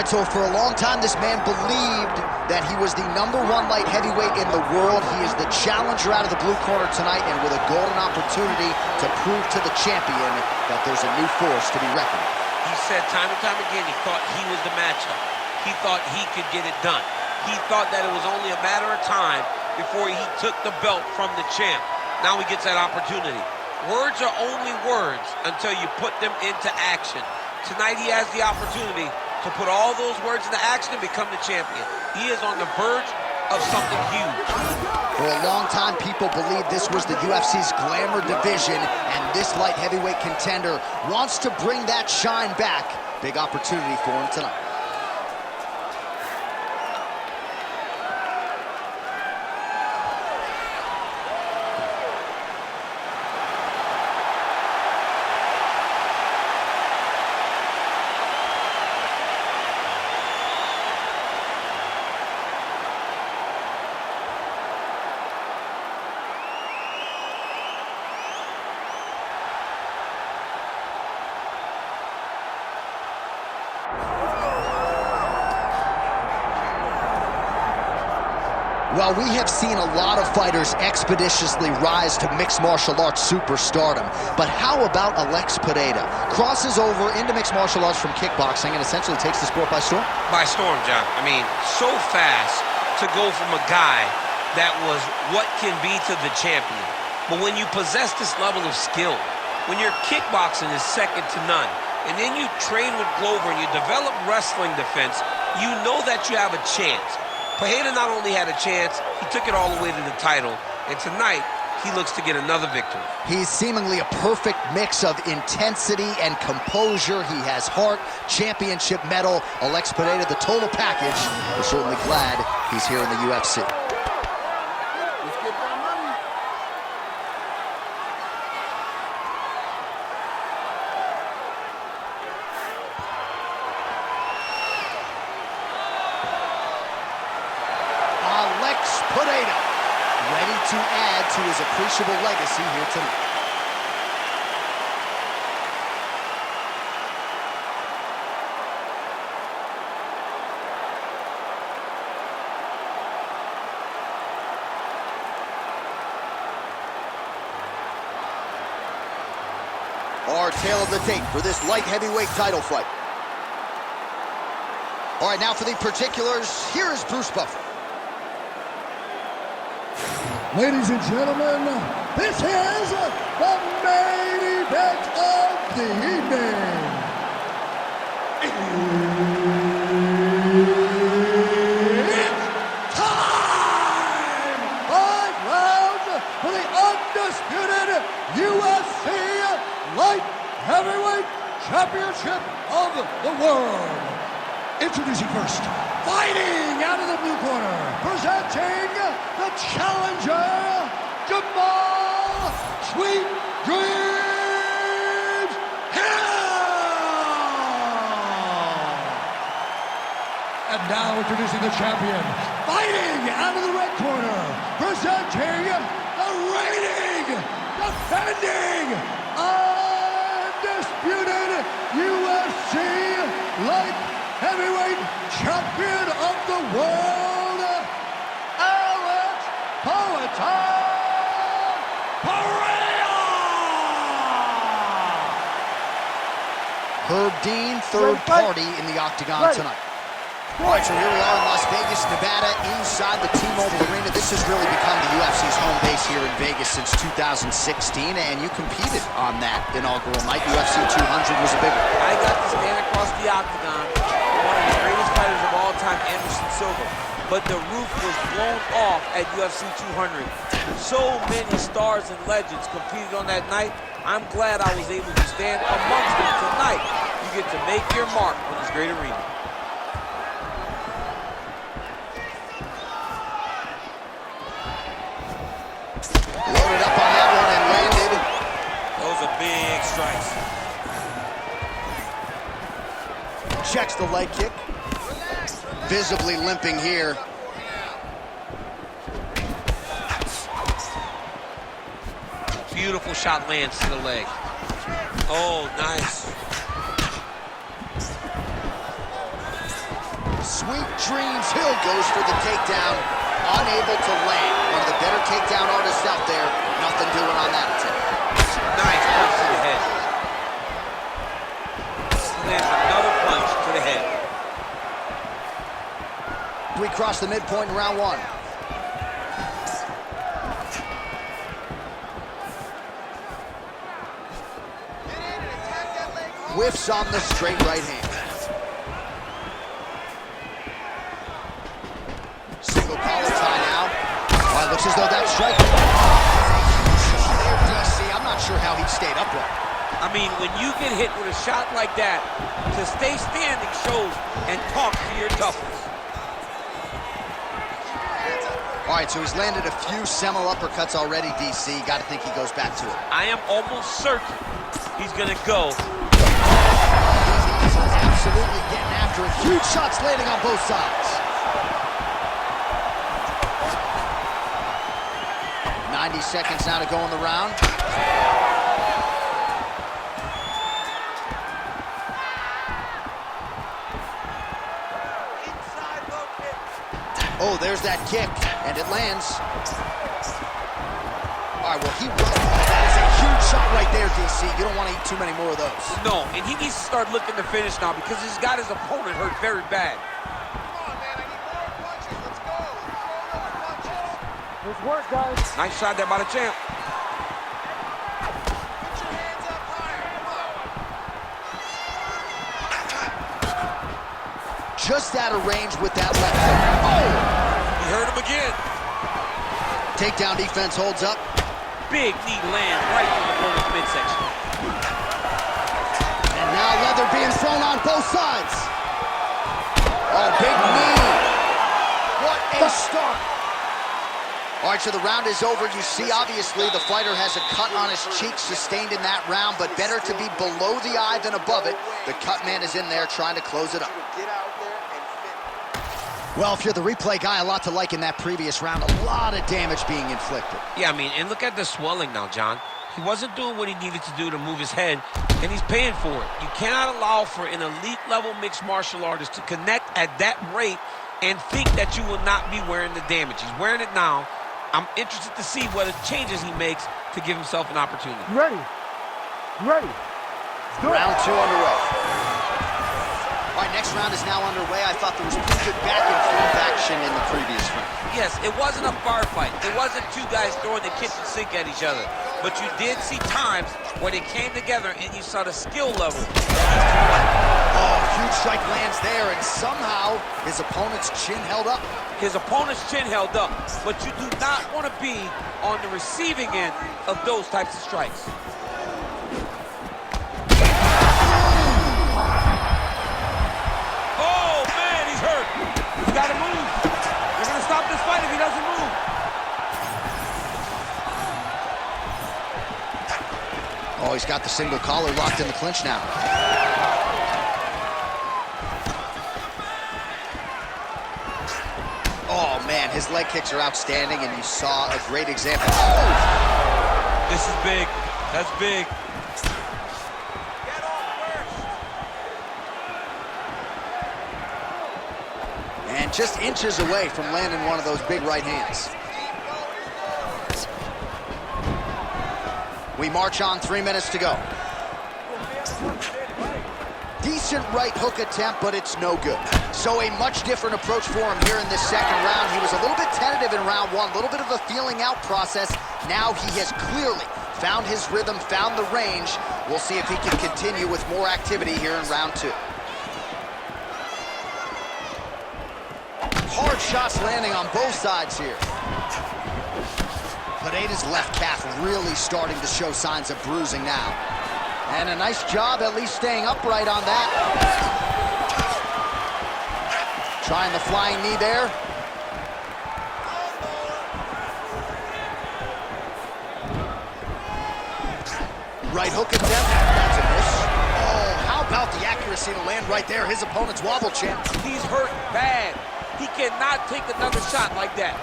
right, so for a long time, this man believed that he was the #1 light heavyweight in the world. He is the challenger out of the blue corner tonight, and with a golden opportunity to prove to the champion that there's a new force to be reckoned with. He said time and time again he thought he was the matchup. He thought he could get it done. He thought that it was only a matter of time before he took the belt from the champ. Now he gets that opportunity. Words are only words until you put them into action. Tonight he has the opportunity to put all those words into action and become the champion. He is on the verge of something huge. For a long time, people believed this was the UFC's glamour division, and this light heavyweight contender wants to bring that shine back. Big opportunity for him tonight. Well, we have seen a lot of fighters expeditiously rise to mixed martial arts superstardom. But how about Alex Pereira? Crosses over into mixed martial arts from kickboxing and essentially takes the sport by storm? By storm, John. I mean, so fast to go from a guy that was what can be to the champion. But when you possess this level of skill, when your kickboxing is second to none, and then you train with Glover and you develop wrestling defense, you know that you have a chance. Pereira not only had a chance, he took it all the way to the title, and tonight, he looks to get another victory. He's seemingly a perfect mix of intensity and composure. He has heart, championship medal. Alex Pereira, the total package. We're certainly glad he's here in the UFC. Pereira, ready to add to his appreciable legacy here tonight. Our tale of the tape for this light heavyweight title fight. All right, now for the particulars, here is Bruce Buffer. Ladies and gentlemen, this is the main event of the evening. It's time! 5 rounds for the undisputed UFC Light Heavyweight Championship of the world. Introducing first, fighting out of the blue corner, presenting the challenger, Jamahal Sweet Dreams Hill! And now introducing the champion, fighting out of the red corner, presenting the reigning, defending, undisputed UFC Light Heavyweight Champion of the world, Alex Pereira! Herb Dean, third party in the octagon tonight. All right, so here we are in Las Vegas, Nevada, inside the T-Mobile Arena. This has really become the UFC's home base here in Vegas since 2016, and you competed on that inaugural night. UFC 200 was a big one. I got to stand across the octagon, one of the greatest fighters of all time, Anderson Silva. But the roof was blown off at UFC 200. So many stars and legends competed on that night. I'm glad I was able to stand amongst them tonight. You get to make your mark on this great arena. Loaded up on that one and landed. Those are big strikes. Checks the leg kick. Visibly limping here. Beautiful shot lands to the leg. Oh, nice. Sweet dreams. Hill goes for the takedown. Unable to land. One of the better takedown artists out there. Nothing doing on that attempt. Nice punch to the head. Lands another punch to the head. We cross the midpoint in round one. Whiffs on the straight right hand. Single collar tie now. Oh, it looks as though that's striking. There, DC. I'm not sure how he stayed upright. I mean, when you get hit with a shot like that, to stay standing shows and talk to your toughness. All right, so he's landed a few seminal uppercuts already, DC. Got to think he goes back to it. I am almost certain he's going to go. He's absolutely getting after it. Huge shots landing on both sides. 90 seconds now to go in the round. Oh, there's that kick, and it lands. All right, well, that is a huge shot right there, DC. You don't want to eat too many more of those. No, and he needs to start looking to finish now because he's got his opponent hurt very bad. Come on, man, I need more punches. Let's go. Let's throw those punches. Good work, guys. Nice shot there by the champ. Put your hands up higher. Come on. Just out of range with that left hook. Oh! He hurt him again. Takedown defense holds up. Big knee lands right in the opponent's midsection. And now leather being thrown on both sides. Oh, big knee. What a start. All right, so the round is over. You see, obviously, the fighter has a cut on his cheek sustained in that round, but better to be below the eye than above it. The cut man is in there trying to close it up. Get out there and fit. Well, if you're the replay guy, a lot to like in that previous round. A lot of damage being inflicted. Yeah, I mean, and look at the swelling now, John. He wasn't doing what he needed to do to move his head, and he's paying for it. You cannot allow for an elite-level mixed martial artist to connect at that rate and think that you will not be wearing the damage. He's wearing it now. I'm interested to see what changes he makes to give himself an opportunity. Ready? Ready? Round two underway. All right, next round is now underway. I thought there was pretty good back and forth action in the previous round. Yes, it wasn't a bar fight. It wasn't two guys throwing the kitchen sink at each other. But you did see times where they came together and you saw the skill level. Oh, huge strike lands there, and somehow his opponent's chin held up. His opponent's chin held up, but you do not want to be on the receiving end of those types of strikes. Oh, man, he's hurt. He's got to move. They're going to stop this fight if he doesn't move. Oh, he's got the single collar locked in the clinch now. Oh, man, his leg kicks are outstanding, and you saw a great example. Oh! This is big. That's big. Get off first. And just inches away from landing one of those big right hands. We march on, 3 minutes to go. Decent right hook attempt, but it's no good. So a much different approach for him here in this second round. He was a little bit tentative in round one, a little bit of a feeling out process. Now he has clearly found his rhythm, found the range. We'll see if he can continue with more activity here in round two. Hard shots landing on both sides here. Pereira's left calf really starting to show signs of bruising now. And a nice job at least staying upright on that. Trying the flying knee there. Right hook attempt. That's a miss. Oh, how about the accuracy to land right there? His opponent's wobble champ. He's hurt bad. He cannot take another shot like that.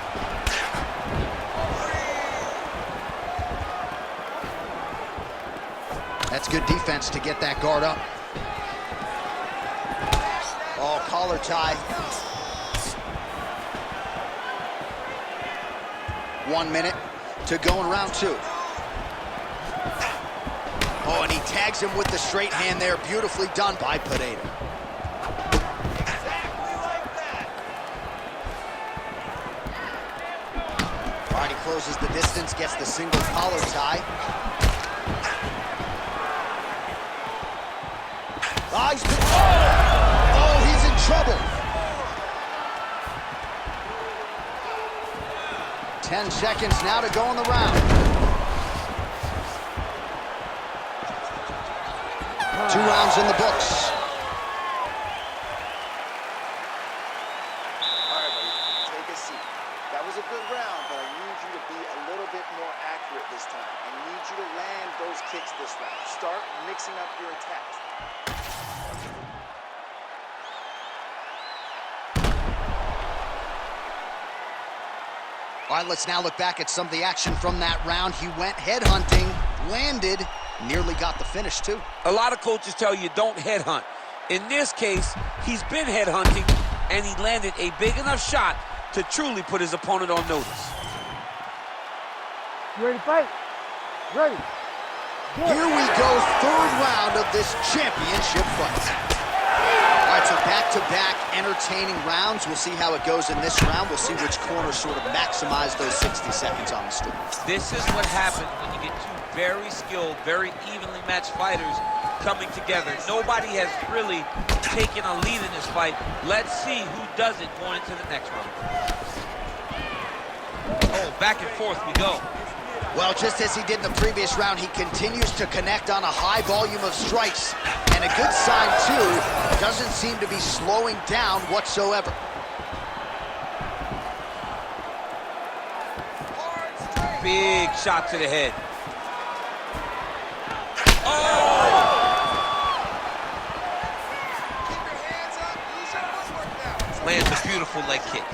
That's good defense to get that guard up. Oh, collar tie. 1 minute to go in round 2. Oh, and he tags him with the straight hand there. Beautifully done by Pereira. Exactly like that. All right, he closes the distance, gets the single collar tie. Oh, he's in trouble. 10 seconds now to go in the round. 2 rounds in the books. All right, buddy, take a seat. That was a good round, but I need you to be a little bit more accurate this time. I need you to land those kicks this round. Start mixing up your attacks. All right, let's now look back at some of the action from that round. He went headhunting, landed, nearly got the finish, too. A lot of coaches tell you don't headhunt. In this case, he's been headhunting, and he landed a big enough shot to truly put his opponent on notice. You ready to fight? Ready. Here we go, 3rd round of this championship fight. All right, so back-to-back entertaining rounds. We'll see how it goes in this round. We'll see which corner sort of maximize those 60 seconds on the street. This is what happens when you get two very skilled, very evenly matched fighters coming together. Nobody has really taken a lead in this fight. Let's see who does it going into the next round. Oh, back and forth we go. Well, just as he did in the previous round, he continues to connect on a high volume of strikes. And a good sign, too, doesn't seem to be slowing down whatsoever. Big shot to the head. Oh! Keep your hands up. Use your footwork now. Lands a beautiful leg kick.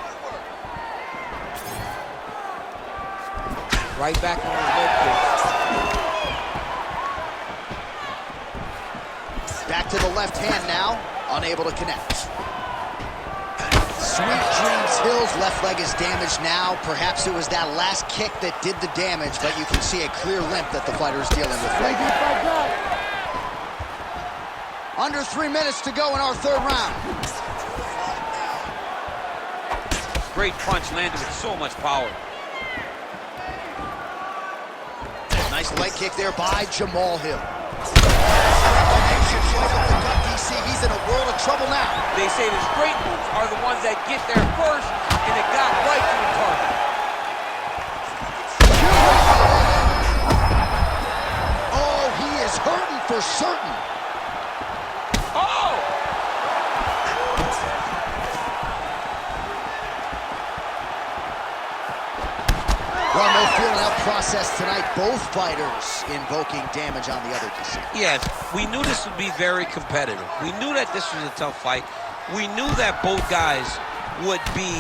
Right back on his leg kick. Back to the left hand now, unable to connect. Sweet Dreams Hills left leg is damaged now. Perhaps it was that last kick that did the damage, but you can see a clear limp that the fighter is dealing with right now. Under 3 minutes to go in our 3rd round. Great punch landed with so much power. Nice leg kick there by Jamahal. He's in a world of trouble now. They say the straight moves are the ones that get there first, and it got right to the target. Oh, he is hurting for certain. Oh! Well, no feeling out process tonight. Both fighters invoking damage on the other DC. Yes, we knew this would be very competitive. We knew that this was a tough fight. We knew that both guys would be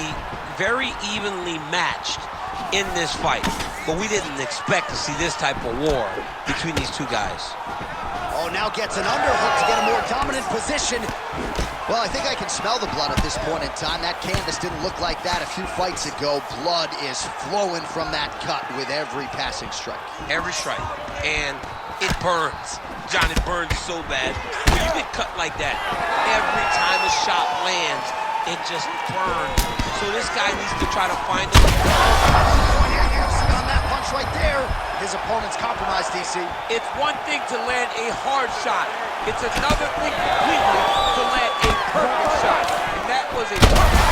very evenly matched in this fight. But we didn't expect to see this type of war between these two guys. Oh, now gets an underhook to get a more dominant position. Well, I think I can smell the blood at this point in time. That canvas didn't look like that a few fights ago. Blood is flowing from that cut with every passing strike. Every strike. And it burns. John, it burns so bad. When you get cut like that, every time a shot lands, it just burns. So this guy needs to try to find a... On that punch right there, his opponent's compromised, DC. It's one thing to land a hard shot. It's another thing completely to land a perfect shot. And that was a perfect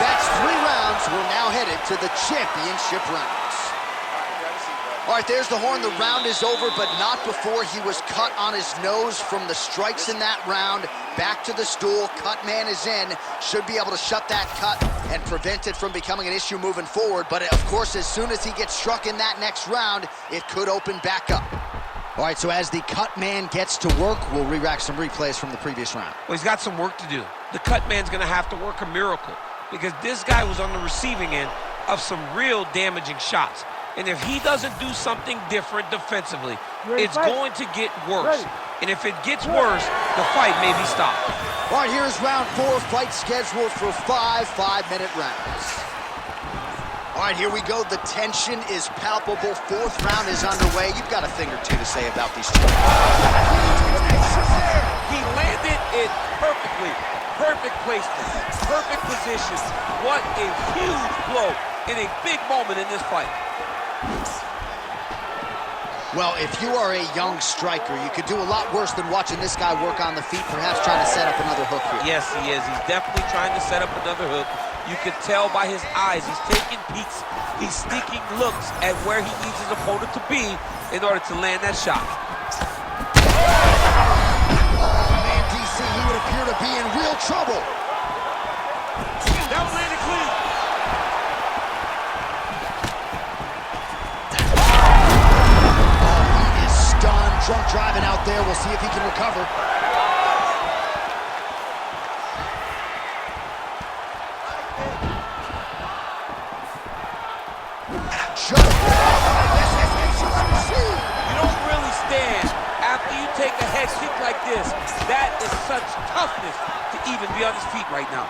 That's 3 rounds. We're now headed to the championship rounds. All right, there's the horn. The round is over, but not before he was cut on his nose from the strikes in that round. Back to the stool. Cut man is in. Should be able to shut that cut and prevent it from becoming an issue moving forward. But, of course, as soon as he gets struck in that next round, it could open back up. All right, so as the cut man gets to work, we'll re-rack some replays from the previous round. Well, he's got some work to do. The cut man's going to have to work a miracle because this guy was on the receiving end of some real damaging shots. And if he doesn't do something different defensively, Ready, it's fight. going to get worse. Ready. And if it gets worse, the fight may be stopped. All right, here's round 4, fight scheduled for 5 5-minute rounds. All right, here we go. The tension is palpable. 4th round is underway. You've got a thing or two to say about these two. He landed it perfectly. Perfect placement, perfect position. What a huge blow in a big moment in this fight. Well, if you are a young striker, you could do a lot worse than watching this guy work on the feet, perhaps trying to set up another hook here. Yes, he is. He's definitely trying to set up another hook. You can tell by his eyes. He's taking peeks. He's sneaking looks at where he needs his opponent to be in order to land that shot. He would appear to be in real trouble. That was landed clean. Oh, he is stunned. Drunk driving out there. We'll see if he can recover. You don't really stand after you take a head kick like this. That is such toughness to even be on his feet right now.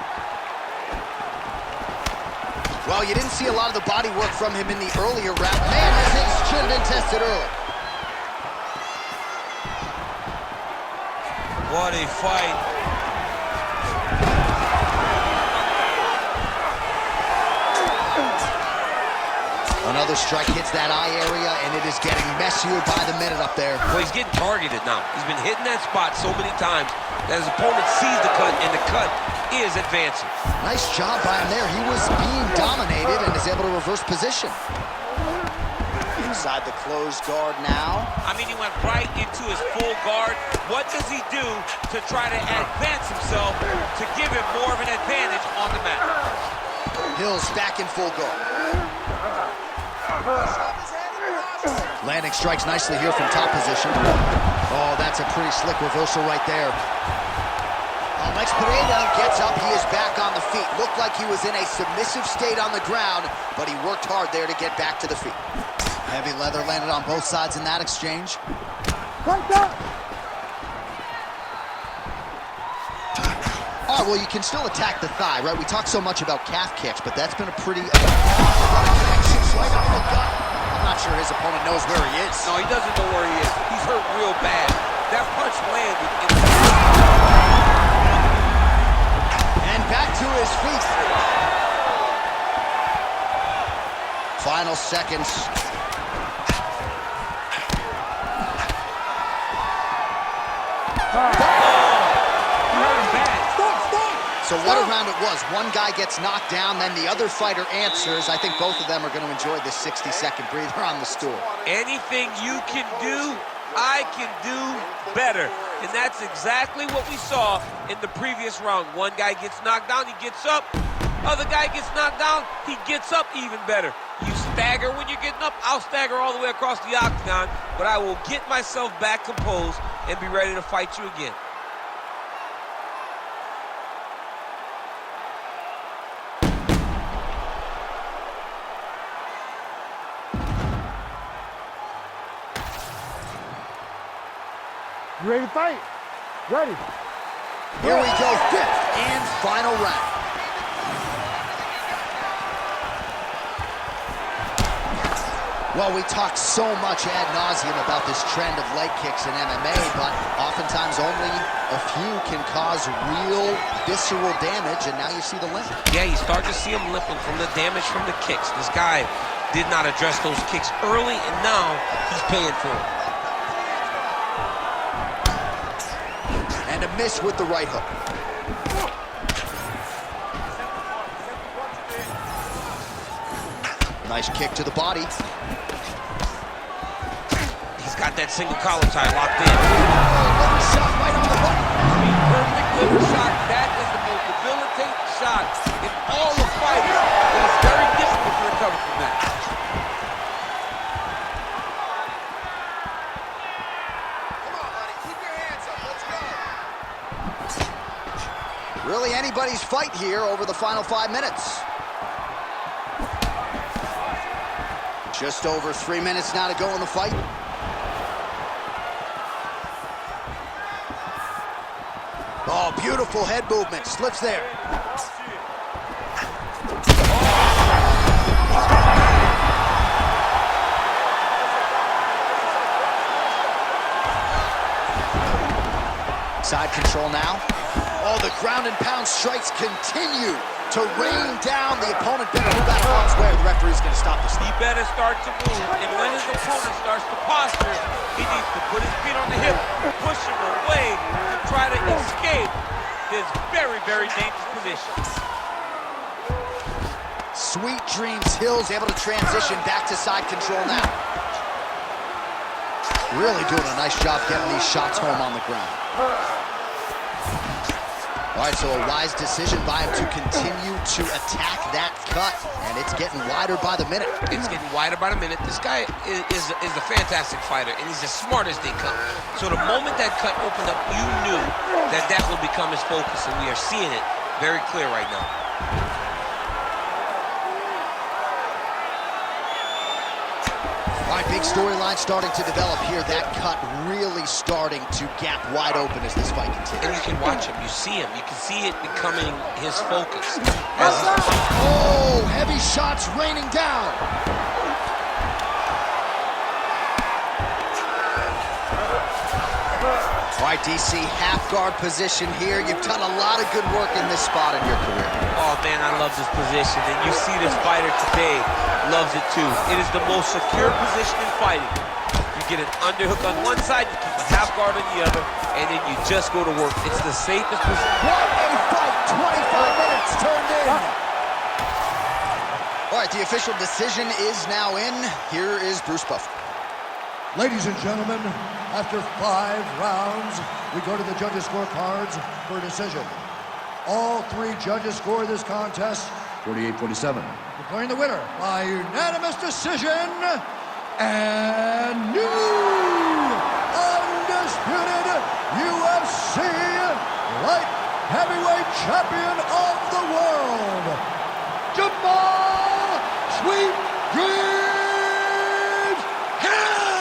Well, you didn't see a lot of the body work from him in the earlier round. Man, this should have been tested early. What a fight. Another strike hits that eye area, and it is getting messier by the minute up there. Well, he's getting targeted now. He's been hitting that spot so many times that his opponent sees the cut, and the cut is advancing. Nice job by him there. He was being dominated and is able to reverse position. Inside the closed guard now. I mean, he went right into his full guard. What does he do to try to advance himself to give him more of an advantage on the mat? Hill's back in full guard. Landing strikes nicely here from top position. Oh, that's a pretty slick reversal right there. Next, Pereira gets up. He is back on the feet. Looked like he was in a submissive state on the ground, but he worked hard there to get back to the feet. Heavy leather landed on both sides in that exchange. Oh, well, you can still attack the thigh, right? We talk so much about calf kicks, but that's been a pretty... Right on the gut. I'm not sure his opponent knows where he is. No, he doesn't know where he is. He's hurt real bad. That punch landed in the... And back to his feet. Final seconds. So what a round it was. One guy gets knocked down, then the other fighter answers. I think both of them are going to enjoy this 60-second breather on the stool. Anything you can do, I can do better. And that's exactly what we saw in the previous round. One guy gets knocked down, he gets up. Other guy gets knocked down, he gets up even better. You stagger when you're getting up, I'll stagger all the way across the octagon, but I will get myself back composed and be ready to fight you again. You ready to fight? Ready. Here we go, 5th and final round. Well, we talk so much ad nauseum about this trend of leg kicks in MMA, but oftentimes only a few can cause real visceral damage, and now you see the limp. Yeah, you start to see him limping from the damage from the kicks. This guy did not address those kicks early, and now he's paying for it. And a miss with the right hook. Nice kick to the body. He's got that single collar tie locked in. Liver shot right on the button. Perfect liver shot. That is the most debilitating shot in all of fighting. It is very difficult to recover from that. Really anybody's fight here over the final 5 minutes. Just over 3 minutes now to go in the fight. Oh, beautiful head movement. Slips there. Side control now. Oh, the ground and pound strikes continue to rain down. The opponent better move out of harm's way. The referee's going to stop this. He better start to move, and when his opponent starts to posture, he needs to put his feet on the hip, push him away, and try to escape this very, very dangerous position. Sweet dreams Hill's able to transition back to side control now. Really doing a nice job getting these shots home on the ground. All right, so a wise decision by him to continue to attack that cut, and it's getting wider by the minute. It's getting wider by the minute. This guy is a fantastic fighter, and he's as smart as they come. So the moment that cut opened up, you knew that that would become his focus, and we are seeing it very clear right now. All right, big storyline starting to develop here. That cut really starting to gap wide open as this fight continues. And you can watch him, you see him, you can see it becoming his focus. Oh, heavy shots raining down. All right, DC, half guard position here. You've done a lot of good work in this spot in your career. Oh, man, I love this position. And you see this fighter today loves it, too. It is the most secure position in fighting. You get an underhook on one side, you keep a half guard on the other, and then you just go to work. It's the safest position. What a fight! 25 minutes turned in. All right, the official decision is now in. Here is Bruce Buffer. Ladies and gentlemen, after 5 rounds, we go to the judges' scorecards for a decision. All 3 judges score this contest 48-47. Declaring the winner by unanimous decision and new undisputed UFC light heavyweight champion of the world, Jamahal Sweet Dreams Hill!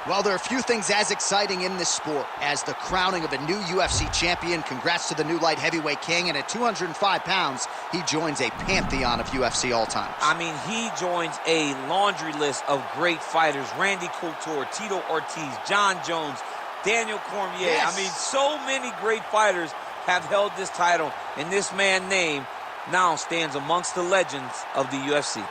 Well, there are a few things as exciting in this sport as the crowning of a new UFC champion. Congrats to the new light heavyweight king, and at 205 pounds, he joins a pantheon of UFC all-timers. I mean, he joins a laundry list of great fighters. Randy Couture, Tito Ortiz, John Jones, Daniel Cormier. Yes. I mean, so many great fighters have held this title, and this man's name now stands amongst the legends of the UFC.